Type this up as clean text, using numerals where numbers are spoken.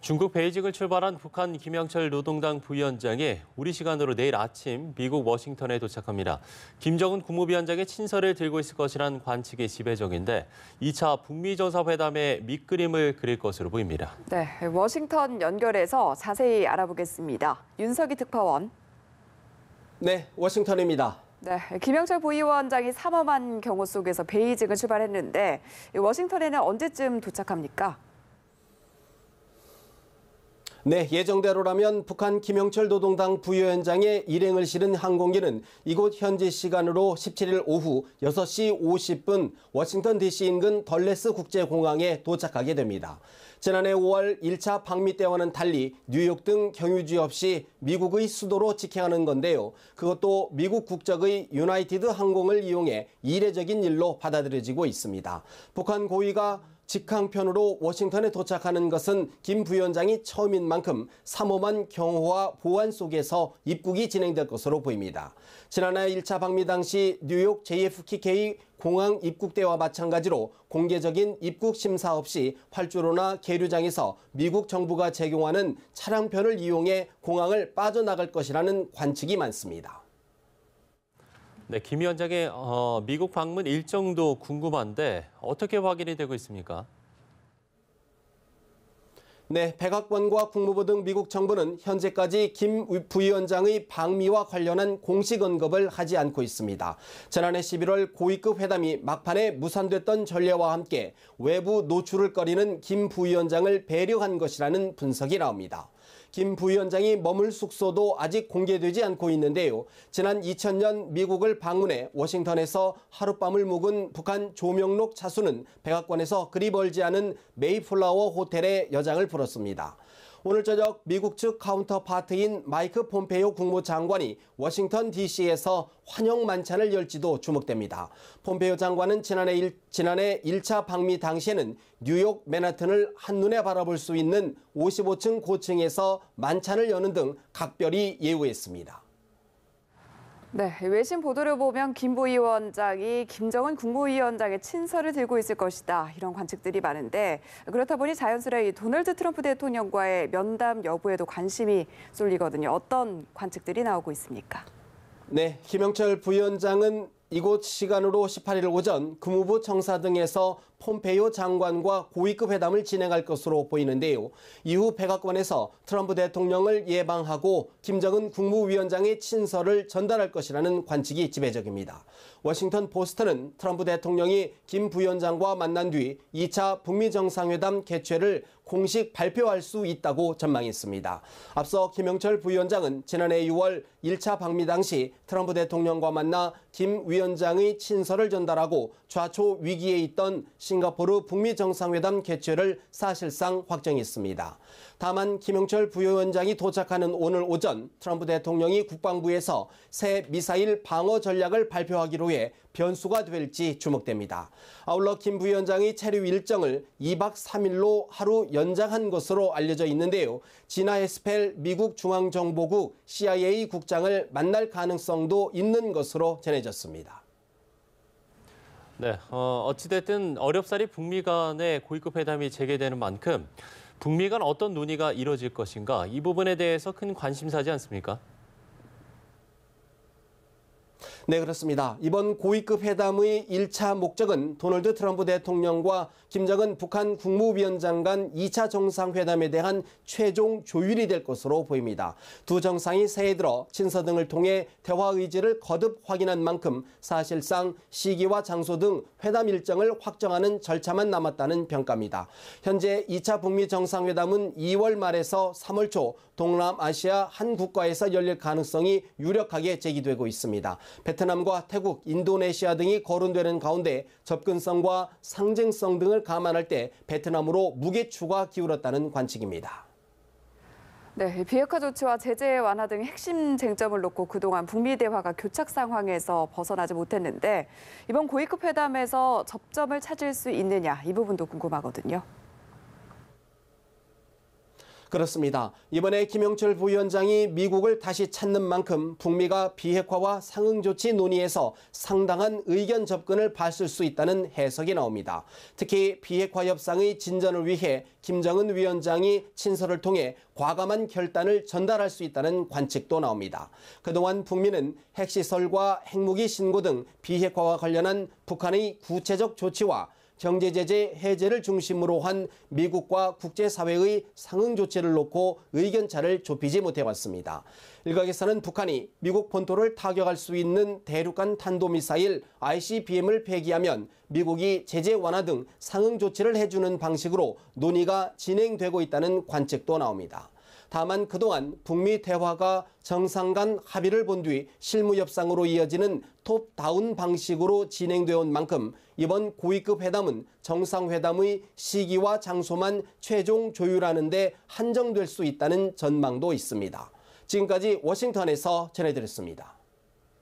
중국 베이징을 출발한 북한 김영철 노동당 부위원장이 우리 시간으로 내일 아침 미국 워싱턴에 도착합니다. 김정은 국무위원장의 친서를 들고 있을 것이란 관측이 지배적인데 2차 북미 정상회담의 밑그림을 그릴 것으로 보입니다. 네, 워싱턴 연결해서 자세히 알아보겠습니다. 윤석희 특파원. 네, 워싱턴입니다. 네, 김영철 부위원장이 삼엄한 경호 속에서 베이징을 출발했는데 워싱턴에는 언제쯤 도착합니까? 네, 예정대로라면 북한 김영철 노동당 부위원장의 일행을 실은 항공기는 이곳 현지 시간으로 17일 오후 6시 50분 워싱턴 DC 인근 덜레스 국제공항에 도착하게 됩니다. 지난해 5월 1차 방미 때와는 달리 뉴욕 등 경유지 없이 미국의 수도로 직행하는 건데요. 그것도 미국 국적의 유나이티드 항공을 이용해 이례적인 일로 받아들여지고 있습니다. 북한 고위가 직항편으로 워싱턴에 도착하는 것은 김 부위원장이 처음인 만큼 삼엄한 경호와 보안 속에서 입국이 진행될 것으로 보입니다. 지난해 1차 방미 당시 뉴욕 JFK 공항 입국 때와 마찬가지로 공개적인 입국 심사 없이 활주로나 계류장에서 미국 정부가 제공하는 차량편을 이용해 공항을 빠져나갈 것이라는 관측이 많습니다. 네, 김 위원장의 미국 방문 일정도 궁금한데 어떻게 확인이 되고 있습니까? 네, 백악관과 국무부 등 미국 정부는 현재까지 김 부위원장의 방미와 관련한 공식 언급을 하지 않고 있습니다. 지난해 11월 고위급 회담이 막판에 무산됐던 전례와 함께 외부 노출을 꺼리는 김 부위원장을 배려한 것이라는 분석이 나옵니다. 김 부위원장이 머물 숙소도 아직 공개되지 않고 있는데요. 지난 2000년 미국을 방문해 워싱턴에서 하룻밤을 묵은 북한 조명록 차수는 백악관에서 그리 멀지 않은 메이플라워 호텔에 여장을 부렸습니다. 오늘 저녁 미국 측 카운터파트인 마이크 폼페이오 국무장관이 워싱턴 DC에서 환영 만찬을 열지도 주목됩니다. 폼페이오 장관은 지난해 1차 방미 당시에는 뉴욕 맨하튼을 한눈에 바라볼 수 있는 55층 고층에서 만찬을 여는 등 각별히 예우했습니다. 네, 외신 보도를 보면 김 부위원장이 김정은 국무위원장의 친서를 들고 있을 것이다. 이런 관측들이 많은데 그렇다 보니 자연스레 도널드 트럼프 대통령과의 면담 여부에도 관심이 쏠리거든요. 어떤 관측들이 나오고 있습니까? 네, 김영철 부위원장은 이곳 시간으로 18일 오전 국무부 청사 등에서 폼페이오 장관과 고위급 회담을 진행할 것으로 보이는데요. 이후 백악관에서 트럼프 대통령을 예방하고 김정은 국무위원장의 친서를 전달할 것이라는 관측이 지배적입니다. 워싱턴 포스트는 트럼프 대통령이 김 부위원장과 만난 뒤 2차 북미 정상회담 개최를 공식 발표할 수 있다고 전망했습니다. 앞서 김영철 부위원장은 지난해 6월 1차 방미 당시 트럼프 대통령과 만나 김 위원장의 친서를 전달하고 좌초 위기에 있던 싱가포르 북미 정상회담 개최를 사실상 확정했습니다. 다만 김영철 부위원장이 도착하는 오늘 오전 트럼프 대통령이 국방부에서 새 미사일 방어 전략을 발표하기로 해 변수가 될지 주목됩니다. 아울러 김 부위원장의 체류 일정을 2박 3일로 하루 연장한 것으로 알려져 있는데요. 지나 헤스펠 미국 중앙정보국 CIA 국장을 만날 가능성도 있는 것으로 전해졌습니다. 네, 어찌됐든 어렵사리 북미 간의 고위급 회담이 재개되는 만큼 북미 간 어떤 논의가 이뤄질 것인가 이 부분에 대해서 큰 관심사지 않습니까? 네, 그렇습니다. 이번 고위급 회담의 1차 목적은 도널드 트럼프 대통령과 김정은 북한 국무위원장 간 2차 정상회담에 대한 최종 조율이 될 것으로 보입니다. 두 정상이 새해 들어 친서 등을 통해 대화 의지를 거듭 확인한 만큼 사실상 시기와 장소 등 회담 일정을 확정하는 절차만 남았다는 평가입니다. 현재 2차 북미 정상회담은 2월 말에서 3월 초 동남아시아 한 국가에서 열릴 가능성이 유력하게 제기되고 있습니다. 베트남과 태국, 인도네시아 등이 거론되는 가운데 접근성과 상징성 등을 감안할 때 베트남으로 무게추가 기울었다는 관측입니다. 네, 비핵화 조치와 제재 완화 등 핵심 쟁점을 놓고 그동안 북미 대화가 교착 상황에서 벗어나지 못했는데 이번 고위급 회담에서 접점을 찾을 수 있느냐 이 부분도 궁금하거든요. 그렇습니다. 이번에 김영철 부위원장이 미국을 다시 찾는 만큼 북미가 비핵화와 상응 조치 논의에서 상당한 의견 접근을 봤을 수 있다는 해석이 나옵니다. 특히 비핵화 협상의 진전을 위해 김정은 위원장이 친서를 통해 과감한 결단을 전달할 수 있다는 관측도 나옵니다. 그동안 북미는 핵시설과 핵무기 신고 등 비핵화와 관련한 북한의 구체적 조치와 경제제재 해제를 중심으로 한 미국과 국제사회의 상응 조치를 놓고 의견차를 좁히지 못해왔습니다. 일각에서는 북한이 미국 본토를 타격할 수 있는 대륙간 탄도미사일 ICBM을 폐기하면 미국이 제재 완화 등 상응 조치를 해주는 방식으로 논의가 진행되고 있다는 관측도 나옵니다. 다만 그동안 북미 대화가 정상 간 합의를 본 뒤 실무 협상으로 이어지는 톱다운 방식으로 진행되어 온 만큼 이번 고위급 회담은 정상회담의 시기와 장소만 최종 조율하는 데 한정될 수 있다는 전망도 있습니다. 지금까지 워싱턴에서 전해드렸습니다.